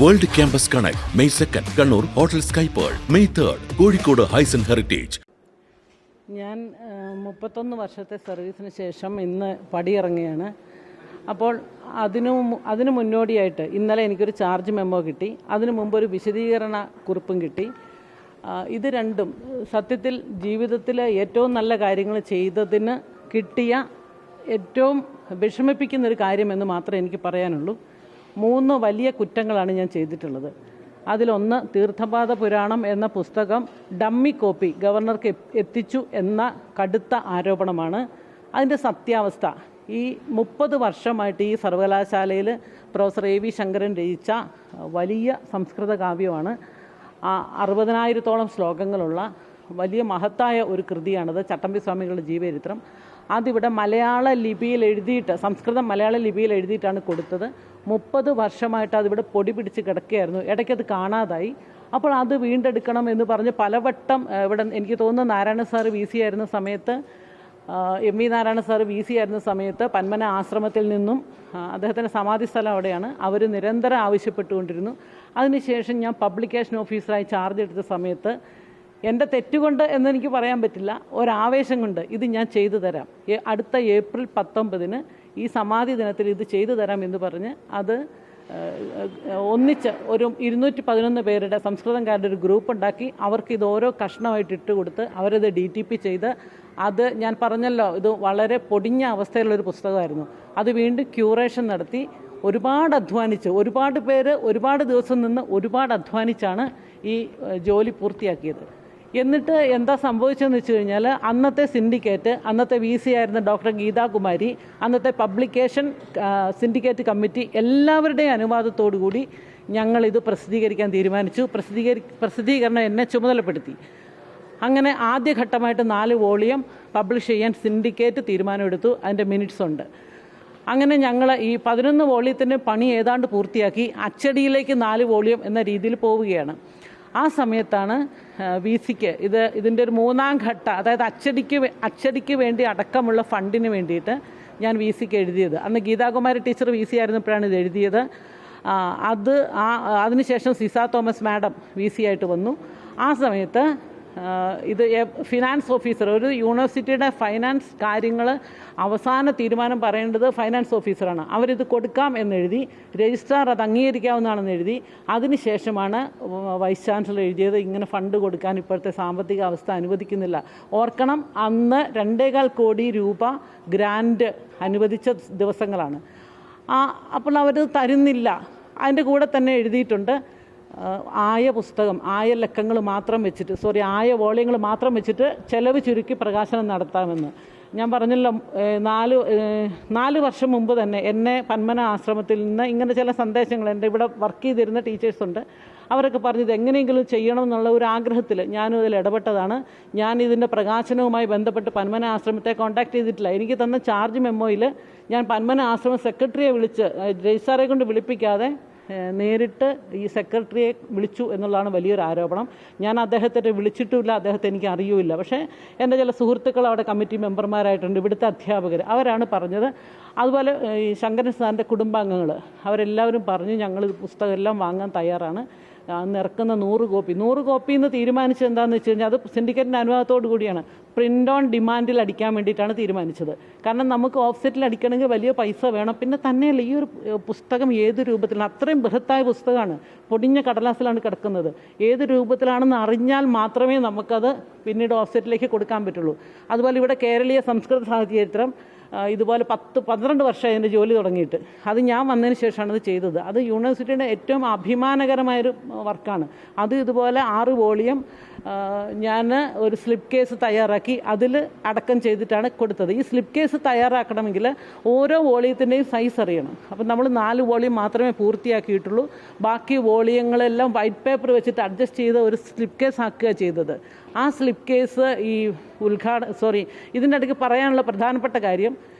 World Campus Connect, May 2nd, Kannur, Hotel Sky Pearl, May 3rd, Kozhikode Hysan Heritage. ഞാൻ 31 വർഷത്തെ സർവീസിന് ശേഷം ഇന്ന് പടിയിറങ്ങുകയാണ്. അപ്പോൾ അതിനു മുന്നോടിയായിട്ട് ഇന്നലെ എനിക്കൊരു ചാർജ് മെമ്മോ കിട്ടി. അതിനു മുമ്പ് ഒരു വിശദീകരണ കുറിപ്പും കിട്ടി. ഇത് രണ്ടും സത്യത്തിൽ ജീവിതത്തിലെ ഏറ്റവും നല്ല കാര്യങ്ങൾ ചെയ്തതിന് കിട്ടിയ ഏറ്റവും വിഷമിപ്പിക്കുന്നൊരു കാര്യമെന്ന് മാത്രമേ എനിക്ക് പറയാനുള്ളൂ. 3 വലിയ കുറ്റങ്ങളാണ് ഞാൻ ചെയ്തിട്ടുള്ളത്. അതിലൊന്ന്, തീർത്ഥപാദ പുരാണം എന്ന പുസ്തകം ഡമ്മി കോപ്പി ഗവർണർക്ക് എത്തിച്ചു എന്ന കടുത്ത ആരോപണമാണ്. അതിൻ്റെ സത്യാവസ്ഥ, ഈ 30 വർഷമായിട്ട് ഈ സർവകലാശാലയിൽ പ്രൊഫസർ A.V. ശങ്കരൻ രചിച്ച വലിയ സംസ്കൃത കാവ്യമാണ്. 60,000-ഓളം ശ്ലോകങ്ങളുള്ള വലിയ മഹത്തായ ഒരു കൃതിയാണത്, ചട്ടമ്പി സ്വാമികളുടെ ജീവചരിത്രം. അതിവിടെ മലയാള ലിപിയിൽ എഴുതിയിട്ട്, സംസ്കൃതം മലയാള ലിപിയിൽ എഴുതിയിട്ടാണ് കൊടുത്തത്. 30 വർഷമായിട്ട് അതിവിടെ പൊടി പിടിച്ച് കിടക്കുകയായിരുന്നു. ഇടയ്ക്കത് കാണാതായി. അപ്പോൾ അത് വീണ്ടെടുക്കണം എന്ന് പറഞ്ഞ് പലവട്ടം ഇവിടെ, എനിക്ക് തോന്നുന്നു നാരായണ സാറ് VC ആയിരുന്ന സമയത്ത്, MV നാരായണ സാറ് VC ആയിരുന്ന സമയത്ത് പന്മന ആശ്രമത്തിൽ നിന്നും, അദ്ദേഹത്തിൻ്റെ സമാധി സ്ഥലം അവിടെയാണ്, അവർ നിരന്തരം ആവശ്യപ്പെട്ടുകൊണ്ടിരുന്നു. അതിനുശേഷം ഞാൻ പബ്ലിക്കേഷൻ ഓഫീസറായി ചാർജ് എടുത്ത സമയത്ത് എൻ്റെ തെറ്റുകൊണ്ട് എന്നെനിക്ക് പറയാൻ പറ്റില്ല, ഒരാവേശം കൊണ്ട് ഇത് ഞാൻ ചെയ്തു തരാം, അടുത്ത ഏപ്രിൽ 19-ന് ഈ സമാധി ദിനത്തിൽ ഇത് ചെയ്തു തരാം എന്ന് പറഞ്ഞ് അത് ഒന്നിച്ച് ഒരു 211 പേരുടെ സംസ്കൃതംകാരുടെ ഒരു ഗ്രൂപ്പ് ഉണ്ടാക്കി അവർക്ക് ഇത് ഓരോ കഷ്ണമായിട്ട് ഇട്ട് കൊടുത്ത് അവരത് DTP ചെയ്ത്, അത് ഞാൻ പറഞ്ഞല്ലോ, ഇത് വളരെ പൊടിഞ്ഞ അവസ്ഥയിലുള്ളൊരു പുസ്തകമായിരുന്നു. അത് വീണ്ടും ക്യൂറേഷൻ നടത്തി ഒരുപാട് അധ്വാനിച്ച്, ഒരുപാട് പേര് ഒരുപാട് ദിവസം നിന്ന് ഒരുപാട് അധ്വാനിച്ചാണ് ഈ ജോലി പൂർത്തിയാക്കിയത്. എന്നിട്ട് എന്താ സംഭവിച്ചതെന്ന് വെച്ച് കഴിഞ്ഞാൽ, അന്നത്തെ സിൻഡിക്കേറ്റ്, അന്നത്തെ VC ആയിരുന്ന ഡോക്ടർ ഗീതാകുമാരി, അന്നത്തെ പബ്ലിക്കേഷൻ സിൻഡിക്കേറ്റ് കമ്മിറ്റി എല്ലാവരുടെയും അനുവാദത്തോടു കൂടി ഞങ്ങളിത് പ്രസിദ്ധീകരിക്കാൻ തീരുമാനിച്ചു. പ്രസിദ്ധീകരണം എന്നെ ചുമതലപ്പെടുത്തി. അങ്ങനെ ആദ്യഘട്ടമായിട്ട് 4 വോളിയം പബ്ലിഷ് ചെയ്യാൻ സിൻഡിക്കേറ്റ് തീരുമാനമെടുത്തു. അതിൻ്റെ മിനിറ്റ്സ് ഉണ്ട്. അങ്ങനെ ഞങ്ങൾ ഈ 11 വോളിയത്തിൻ്റെ പണി ഏതാണ്ട് പൂർത്തിയാക്കി അച്ചടിയിലേക്ക് 4 വോളിയം എന്ന രീതിയിൽ പോവുകയാണ്. ആ സമയത്താണ് VCക്ക് ഇതിൻ്റെ ഒരു 3ാം ഘട്ട, അതായത് അച്ചടിക്ക് വേണ്ടി അടക്കമുള്ള ഫണ്ടിന് വേണ്ടിയിട്ട് ഞാൻ VCക്ക് എഴുതിയത്. അന്ന് ഗീതാകുമാരി ടീച്ചർ VC ആയിരുന്നപ്പോഴാണ് ഇത് എഴുതിയത്. അതിനുശേഷം സിസ തോമസ് മാഡം VC ആയിട്ട് വന്നു. ആ സമയത്ത് ഇത് ഫിനാൻസ് ഓഫീസർ, ഒരു യൂണിവേഴ്സിറ്റിയുടെ ഫൈനാൻസ് കാര്യങ്ങൾ അവസാന തീരുമാനം പറയേണ്ടത് ഫൈനാൻസ് ഓഫീസറാണ്. അവരിത് കൊടുക്കാം എന്നെഴുതി, രജിസ്ട്രാർ അത് അംഗീകരിക്കാവുന്നതാണെന്ന് എഴുതി. അതിനുശേഷമാണ് വൈസ് ചാൻസലർ എഴുതിയത്, ഇങ്ങനെ ഫണ്ട് കൊടുക്കാൻ ഇപ്പോഴത്തെ സാമ്പത്തിക അവസ്ഥ അനുവദിക്കുന്നില്ല. ഓർക്കണം, അന്ന് 2.25 കോടി രൂപ ഗ്രാൻഡ് അനുവദിച്ച ദിവസങ്ങളാണ്. അപ്പോൾ അവരത് തരുന്നില്ല. അതിൻ്റെ കൂടെ തന്നെ എഴുതിയിട്ടുണ്ട്, ആയ ലക്കങ്ങൾ മാത്രം വെച്ചിട്ട്, ആയ വോളിയങ്ങൾ മാത്രം വെച്ചിട്ട് ചെലവ് ചുരുക്കി പ്രകാശനം നടത്താമെന്ന്. ഞാൻ പറഞ്ഞല്ലോ, 4 വർഷം മുമ്പ് തന്നെ എന്നെ പന്മന ആശ്രമത്തിൽ നിന്ന് ഇങ്ങനെ ചില സന്ദേശങ്ങൾ, എൻ്റെ ഇവിടെ വർക്ക് ചെയ്തിരുന്ന ടീച്ചേഴ്സുണ്ട്, അവരൊക്കെ പറഞ്ഞത് എങ്ങനെയെങ്കിലും ചെയ്യണം എന്നുള്ള ഒരു ആഗ്രഹത്തിൽ ഞാനും ഇതിൽ ഇടപെട്ടതാണ്. ഞാൻ ഇതിൻ്റെ പ്രകാശനവുമായി ബന്ധപ്പെട്ട് പന്മന ആശ്രമത്തെ കോൺടാക്ട് ചെയ്തിട്ടില്ല. എനിക്ക് തന്ന ചാർജ് മെമ്മോയിൽ ഞാൻ പന്മന ആശ്രമ സെക്രട്ടറിയെ വിളിച്ച്, രജിസ്ട്രാറെ കൊണ്ട് വിളിപ്പിക്കാതെ നേരിട്ട് ഈ സെക്രട്ടറിയെ വിളിച്ചു എന്നുള്ളതാണ് വലിയൊരു ആരോപണം. ഞാൻ അദ്ദേഹത്തെ വിളിച്ചിട്ടുമില്ല, അദ്ദേഹത്തെ എനിക്ക് അറിയുമില്ല. പക്ഷേ എൻ്റെ ചില സുഹൃത്തുക്കൾ അവിടെ കമ്മിറ്റി മെമ്പർമാരായിട്ടുണ്ട്, ഇവിടുത്തെ അധ്യാപകർ, അവരാണ് പറഞ്ഞത്. അതുപോലെ ഈ ശങ്കരൻ സാറിൻ്റെ കുടുംബാംഗങ്ങൾ അവരെല്ലാവരും പറഞ്ഞു ഞങ്ങൾ പുസ്തകം എല്ലാം വാങ്ങാൻ തയ്യാറാണ്. അന്ന് ഇറക്കുന്ന 100 കോപ്പി എന്ന് തീരുമാനിച്ചത് എന്താണെന്ന് വെച്ച് കഴിഞ്ഞാൽ, അത് സിൻഡിക്കേറ്റിൻ്റെ അനുവാദത്തോടു കൂടിയാണ്. പ്രിൻ്റ് ഓൺ ഡിമാൻഡിൽ അടിക്കാൻ വേണ്ടിയിട്ടാണ് തീരുമാനിച്ചത്. കാരണം നമുക്ക് ഓഫ്സെറ്റിൽ അടിക്കണമെങ്കിൽ വലിയ പൈസ വേണം. പിന്നെ തന്നെയല്ല, ഈ ഒരു പുസ്തകം ഏത് രൂപത്തിലാണ്, അത്രയും ബൃഹത്തായ പുസ്തകമാണ്, പൊടിഞ്ഞ കടലാസിലാണ് കിടക്കുന്നത്. ഏത് രൂപത്തിലാണെന്ന് അറിഞ്ഞാൽ മാത്രമേ നമുക്കത് പിന്നീട് ഓഫ്സെറ്റിലേക്ക് കൊടുക്കാൻ പറ്റുള്ളൂ. അതുപോലെ ഇവിടെ കേരളീയ സംസ്കൃത സാഹിത്യചരിത്രം ഇതുപോലെ 10-12 വർഷമായി എൻ്റെ ജോലി തുടങ്ങിയിട്ട്. അത് ഞാൻ വന്നതിന് ശേഷമാണ് ഇത് ചെയ്തത്. അത് യൂണിവേഴ്സിറ്റിയുടെ ഏറ്റവും അഭിമാനകരമായൊരു വർക്കാണ്. അത് ഇതുപോലെ 6 വോളിയം ഞാൻ ഒരു സ്ലിപ്പ് കേസ് തയ്യാറാക്കി അതിൽ അടക്കം ചെയ്തിട്ടാണ് കൊടുത്തത്. ഈ സ്ലിപ്പ് കേസ് തയ്യാറാക്കണമെങ്കിൽ ഓരോ വോളിയത്തിൻ്റെയും സൈസ് അറിയണം. അപ്പം നമ്മൾ 4 വോളിയം മാത്രമേ പൂർത്തിയാക്കിയിട്ടുള്ളൂ. ബാക്കി വോളിയങ്ങളെല്ലാം വൈറ്റ് പേപ്പർ വെച്ചിട്ട് അഡ്ജസ്റ്റ് ചെയ്ത് ഒരു സ്ലിപ്പ് കേസ് ആക്കുക ചെയ്തത്. ആ സ്ലിപ്പ് കേസ് ഈ ഇതിൻ്റെ ഇടയ്ക്ക് പറയാനുള്ള പ്രധാനപ്പെട്ട കാര്യം,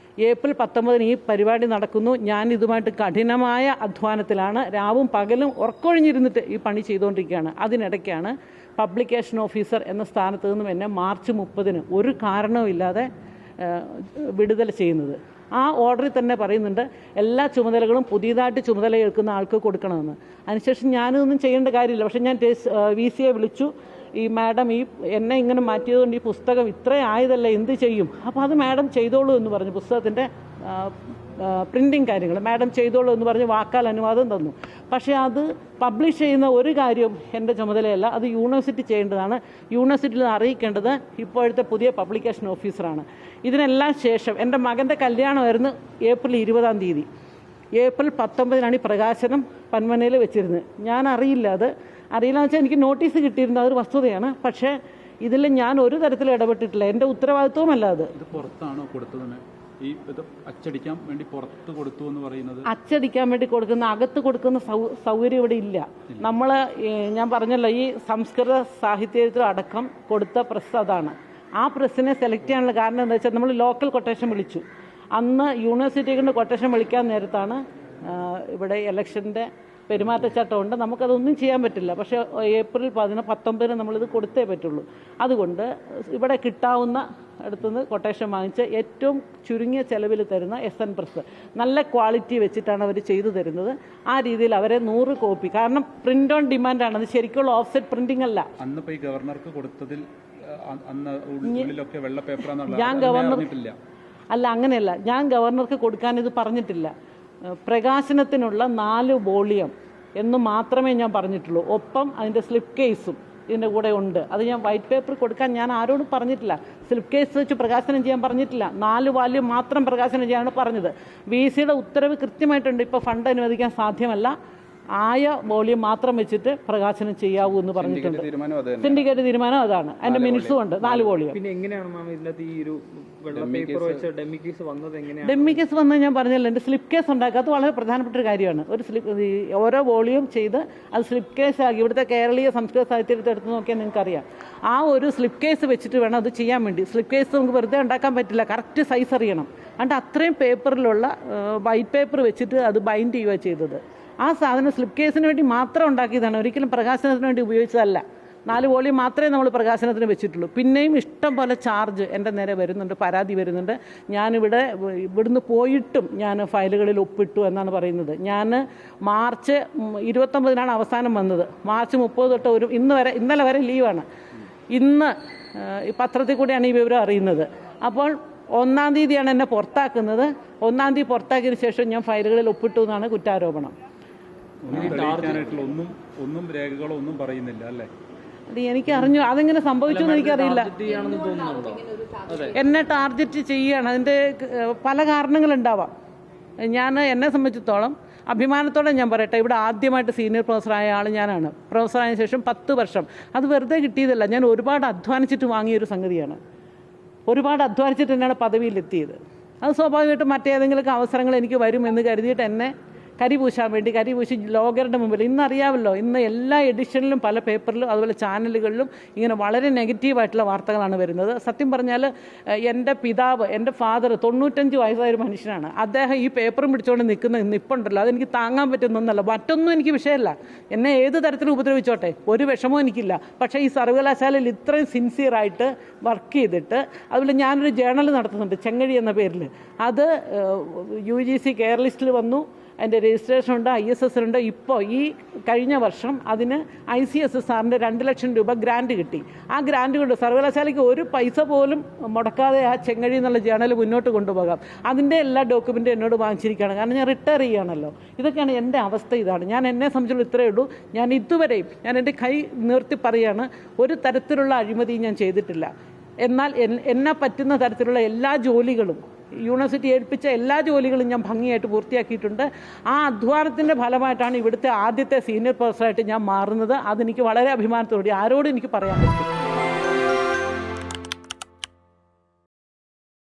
ഏപ്രിൽ 19-ന് ഈ പരിപാടി നടക്കുന്നു. ഞാൻ ഇതുമായിട്ട് കഠിനമായ അധ്വാനത്തിലാണ്, രാവും പകലും ഉറക്കൊഴിഞ്ഞിരുന്നിട്ട് ഈ പണി ചെയ്തുകൊണ്ടിരിക്കുകയാണ്. അതിനിടയ്ക്കാണ് പബ്ലിക്കേഷൻ ഓഫീസർ എന്ന സ്ഥാനത്ത് നിന്നും എന്നെ മാർച്ച് 30-ന് ഒരു കാരണവുമില്ലാതെ വിടുതൽ ചെയ്യുന്നത്. ആ ഓർഡറിൽ തന്നെ പറയുന്നുണ്ട് എല്ലാ ചുമതലകളും പുതിയതായിട്ട് ചുമതല ഏൽക്കുന്ന ആൾക്ക് കൊടുക്കണമെന്ന്. അതിനുശേഷം ഞാനിതൊന്നും ചെയ്യേണ്ട കാര്യമില്ല. പക്ഷേ ഞാൻ VC വിളിച്ചു, ഈ മാഡം എന്നെ ഇങ്ങനെ മാറ്റിയതുകൊണ്ട് ഈ പുസ്തകം ഇത്രയും ആയതല്ലേ, എന്ത് ചെയ്യും? അപ്പോൾ അത് മാഡം ചെയ്തോളൂ എന്ന് പറഞ്ഞു. പുസ്തകത്തിൻ്റെ പ്രിൻറ്റിങ് കാര്യങ്ങൾ മാഡം ചെയ്തോളൂ എന്ന് പറഞ്ഞ് വാക്കാൽ അനുവാദം തന്നു. പക്ഷേ അത് പബ്ലിഷ് ചെയ്യുന്ന ഒരു കാര്യവും എൻ്റെ ചുമതലയല്ല, അത് യൂണിവേഴ്സിറ്റി ചെയ്യേണ്ടതാണ്. യൂണിവേഴ്സിറ്റിയിൽ അറിയിക്കേണ്ടത് ഇപ്പോഴത്തെ പുതിയ പബ്ലിക്കേഷൻ ഓഫീസറാണ്. ഇതിനെല്ലാം ശേഷം എൻ്റെ മകൻ്റെ കല്യാണമായിരുന്നു ഏപ്രിൽ 20 ഏപ്രിൽ 19 ഈ പ്രകാശനം പന്മനയിൽ വെച്ചിരുന്നത്. ഞാൻ അറിയില്ലെന്ന് വെച്ചാൽ എനിക്ക് നോട്ടീസ് കിട്ടിയിരുന്നു, അതൊരു വസ്തുതയാണ്. പക്ഷേ ഇതിൽ ഞാൻ ഒരു തരത്തിലും ഇടപെട്ടിട്ടില്ല, എൻ്റെ ഉത്തരവാദിത്വമല്ല അത്. പുറത്താണോ കൊടുത്തത്? ഈ അച്ചടിക്കാൻ വേണ്ടി പുറത്ത് കൊടുത്തു എന്ന് പറയുന്നത്, അച്ചടിക്കാൻ വേണ്ടി കൊടുക്കുന്ന, അകത്ത് കൊടുക്കുന്ന സൗകര്യം ഇവിടെ ഇല്ല. നമ്മൾ ഞാൻ പറഞ്ഞല്ലോ, ഈ സംസ്കൃത സാഹിത്യത്തിൽ അടക്കം കൊടുത്ത പ്രസ് അതാണ്. ആ പ്രസ്സിനെ സെലക്ട് ചെയ്യാനുള്ള കാരണം എന്താ വെച്ചാൽ നമ്മൾ ലോക്കൽ കൊട്ടേഷൻ വിളിച്ചു. അന്ന് യൂണിവേഴ്സിറ്റി കൊണ്ട് കൊട്ടേഷൻ വിളിക്കാൻ നേരത്താണ് ഇവിടെ ഇലക്ഷൻ്റെ പെരുമാറ്റച്ചട്ടമുണ്ട്, നമുക്കതൊന്നും ചെയ്യാൻ പറ്റില്ല. പക്ഷേ ഏപ്രിൽ 19 നമ്മളിത് കൊടുത്തേ പറ്റുള്ളൂ. അതുകൊണ്ട് ഇവിടെ കിട്ടാവുന്ന അടുത്തുനിന്ന് കൊട്ടേഷൻ വാങ്ങിച്ച് ഏറ്റവും ചുരുങ്ങിയ ചെലവിൽ തരുന്ന SN പ്രസ്, നല്ല ക്വാളിറ്റി വെച്ചിട്ടാണ് അവർ ചെയ്തു തരുന്നത്. ആ രീതിയിൽ അവരെ 100 കോപ്പി, കാരണം പ്രിൻ്റ് ഓൺ ഡിമാൻഡാണ്, അത് ശരിക്കുള്ള ഓഫ്സെറ്റ് പ്രിൻറ്റിംഗ് അല്ല. അന്ന് പോയി ഗവർണർക്ക് കൊടുത്തതിൽ വെള്ള പേപ്പർ ഞാൻ അങ്ങനെയല്ല, ഞാൻ ഗവർണർക്ക് കൊടുക്കാൻ ഇത് പറഞ്ഞിട്ടില്ല. പ്രകാശനത്തിനുള്ള 4 വോളിയം എന്ന് മാത്രമേ ഞാൻ പറഞ്ഞിട്ടുള്ളൂ. ഒപ്പം അതിൻ്റെ സ്ലിപ്പ് കേസും ഇതിൻ്റെ കൂടെ ഉണ്ട്. അത് ഞാൻ വൈറ്റ് പേപ്പർ കൊടുക്കാൻ ഞാൻ ആരോടും പറഞ്ഞിട്ടില്ല. സ്ലിപ്പ് കേസ് വെച്ച് പ്രകാശനം ചെയ്യാൻ പറഞ്ഞിട്ടില്ല. 4 വാല്യം മാത്രം പ്രകാശനം ചെയ്യാനാണ് പറഞ്ഞത്. VCയുടെ ഉത്തരവ് കൃത്യമായിട്ടുണ്ട്. ഇപ്പോൾ ഫണ്ട് അനുവദിക്കാൻ സാധ്യമല്ല, ആയ വോളിയം മാത്രം വെച്ചിട്ട് പ്രകാശനം ചെയ്യാവൂ എന്ന് പറഞ്ഞിട്ടുണ്ട്. സിൻഡിക്കേറ്റ് തീരുമാനം അതാണ്. അതിന്റെ മിനിറ്റ്സും ഉണ്ട് 4 വോളിയം. പിന്നെ എങ്ങനെയാണ് മാം ഇതിനകത്ത് ഈ ഒരു പേപ്പർ വെച്ച് ഡെമ്മി കേസ് വന്നത്? എങ്ങനെയാണ് ഡെമ്മി കേസ് വന്നത് ഞാൻ പറഞ്ഞല്ലോ, എൻ്റെ സ്ലിപ്പ് കേസ് ഉണ്ടാക്കുക, അത് വളരെ പ്രധാനപ്പെട്ട ഒരു കാര്യമാണ്. ഓരോ വോളിയം ചെയ്ത് അത് സ്ലിപ്പ് കേസ് ആക്കി, ഇവിടുത്തെ കേരളീയ സംസ്കൃത സാഹിത്യത്തെ എടുത്ത് നോക്കിയാൽ നിങ്ങൾക്കറിയാം. ആ ഒരു സ്ലിപ്പ് കേസ് വെച്ചിട്ട് വേണം അത് ചെയ്യാൻ വേണ്ടി. സ്ലിപ്പ് കേസ് നമുക്ക് വെറുതെ ഉണ്ടാക്കാൻ പറ്റില്ല, കറക്റ്റ് സൈസ് അറിയണം. അതുകൊണ്ട് അത്രയും പേപ്പറിലുള്ള വൈറ്റ് പേപ്പർ വെച്ചിട്ട് അത് ബൈൻഡ് ചെയ്യുക ചെയ്തത്. ആ സാധനം സ്ലിപ്പ് കേസിന് വേണ്ടി മാത്രം ഉണ്ടാക്കിയതാണ്, ഒരിക്കലും പ്രകാശനത്തിന് വേണ്ടി ഉപയോഗിച്ചതല്ല. 4 വോളിയം മാത്രമേ നമ്മൾ പ്രകാശനത്തിന് വെച്ചിട്ടുള്ളൂ. പിന്നെയും ഇഷ്ടം പോലെ ചാർജ് എൻ്റെ നേരെ വരുന്നുണ്ട്, പരാതി വരുന്നുണ്ട്. ഇവിടുന്ന് പോയിട്ടും ഞാൻ ഫയലുകളിൽ ഒപ്പിട്ടു എന്നാണ് പറയുന്നത്. ഞാൻ മാർച്ച് 29 അവസാനം വന്നത്. മാർച്ച് 30 തൊട്ട് ഇന്നലെ വരെ ലീവാണ്. ഇന്ന് പത്രത്തിൽ കൂടെയാണ് ഈ വിവരം അറിയുന്നത്. അപ്പോൾ 1-ാം തീയതിയാണ് എന്നെ പുറത്താക്കുന്നത്. 1-ാം തീയതി പുറത്താക്കിയതിന് ശേഷം ഞാൻ ഫയലുകളിൽ ഒപ്പിട്ടു എന്നാണ് കുറ്റാരോപണം. ഒന്നും രേഖകളോ ഒന്നും പറയുന്നില്ല അല്ലേ? എനിക്ക് അറിഞ്ഞു, അതെങ്ങനെ സംഭവിച്ചു എന്ന് എനിക്കറിയില്ല. എന്നെ ടാർഗറ്റ് ചെയ്യുകയാണ്. അതിൻ്റെ പല കാരണങ്ങളുണ്ടാവാം. എന്നെ സംബന്ധിച്ചിടത്തോളം അഭിമാനത്തോടെ ഞാൻ പറയട്ടെ, ഇവിടെ ആദ്യമായിട്ട് സീനിയർ പ്രൊഫസറായ ആൾ ഞാനാണ്. പ്രൊഫസറായതിനു ശേഷം 10 വർഷം, അത് വെറുതെ കിട്ടിയതല്ല. ഞാൻ ഒരുപാട് അധ്വാനിച്ചിട്ട് വാങ്ങിയൊരു സംഗതിയാണ്. ഒരുപാട് അധ്വാനിച്ചിട്ട് തന്നെയാണ് പദവിയിലെത്തിയത്. അത് സ്വാഭാവികമായിട്ടും മറ്റേതെങ്കിലും അവസരങ്ങൾ എനിക്ക് വരുമെന്ന് കരുതിയിട്ട് എന്നെ കരിപൂശി ലോകരുടെ മുമ്പിൽ, ഇന്നറിയാമല്ലോ, ഇന്ന് എല്ലാ എഡിഷനിലും പല പേപ്പറിലും അതുപോലെ ചാനലുകളിലും ഇങ്ങനെ വളരെ നെഗറ്റീവായിട്ടുള്ള വാർത്തകളാണ് വരുന്നത്. സത്യം പറഞ്ഞാൽ എൻ്റെ പിതാവ്, എൻ്റെ ഫാദർ 95 വയസ്സായ ഒരു മനുഷ്യനാണ്. അദ്ദേഹം ഈ പേപ്പറും പിടിച്ചുകൊണ്ട് നിൽക്കുന്ന നിപ്പുണ്ടല്ലോ, അതെനിക്ക് താങ്ങാൻ പറ്റുന്നൊന്നല്ല. മറ്റൊന്നും എനിക്ക് വിഷയമല്ല, എന്നെ ഏത് തരത്തിലും ഉപദ്രവിച്ചോട്ടെ, ഒരു വിഷമവും എനിക്കില്ല. പക്ഷേ ഈ സർവകലാശാലയിൽ ഇത്രയും സിൻസിയറായിട്ട് വർക്ക് ചെയ്തിട്ട്, അതുപോലെ ഞാനൊരു ജേണൽ നടത്തുന്നുണ്ട് ചെങ്ങഴി എന്ന പേരിൽ. അത് UGC കെയർ ലിസ്റ്റിൽ വന്നു, അതിൻ്റെ രജിസ്ട്രേഷൻ ഉണ്ട്, ISS ഉണ്ട്. ഇപ്പോൾ ഈ കഴിഞ്ഞ വർഷം അതിന് ICSSRൻ്റെ 2 ലക്ഷം രൂപ ഗ്രാൻറ്റ് കിട്ടി. ആ ഗ്രാൻറ്റ് കൊണ്ട് സർവകലാശാലയ്ക്ക് ഒരു പൈസ പോലും മുടക്കാതെ ആ ചെങ്ങഴി എന്നുള്ള ജേണൽ മുന്നോട്ട് കൊണ്ടുപോകാം. അതിൻ്റെ എല്ലാ ഡോക്യുമെൻറ്റും എന്നോട് വാങ്ങിച്ചിരിക്കുകയാണ്, കാരണം ഞാൻ റിട്ടയർ ചെയ്യുകയാണല്ലോ. ഇതൊക്കെയാണ് എൻ്റെ അവസ്ഥ. ഇതാണ് എന്നെ സംബന്ധിച്ചുള്ള ഇത്രയേ ഉള്ളൂ. ഞാൻ ഇതുവരെയും എൻ്റെ കൈ നിർത്തി പറയുകയാണ്, ഒരു തരത്തിലുള്ള അഴിമതിയും ഞാൻ ചെയ്തിട്ടില്ല. എന്നാൽ എന്നെ പറ്റുന്ന തരത്തിലുള്ള എല്ലാ ജോലികളും, യൂണിവേഴ്സിറ്റി ഏൽപ്പിച്ച എല്ലാ ജോലികളും ഞാൻ ഭംഗിയായിട്ട് പൂർത്തിയാക്കിയിട്ടുണ്ട്. ആ അധ്വാനത്തിൻ്റെ ഫലമായിട്ടാണ് ഇവിടുത്തെ ആദ്യത്തെ സീനിയർ പ്രൊഫസറായിട്ട് ഞാൻ മാറുന്നത്. അതെനിക്ക് വളരെ അഭിമാനത്തോടെ ആരോടും എനിക്ക് പറയാൻ പറ്റും.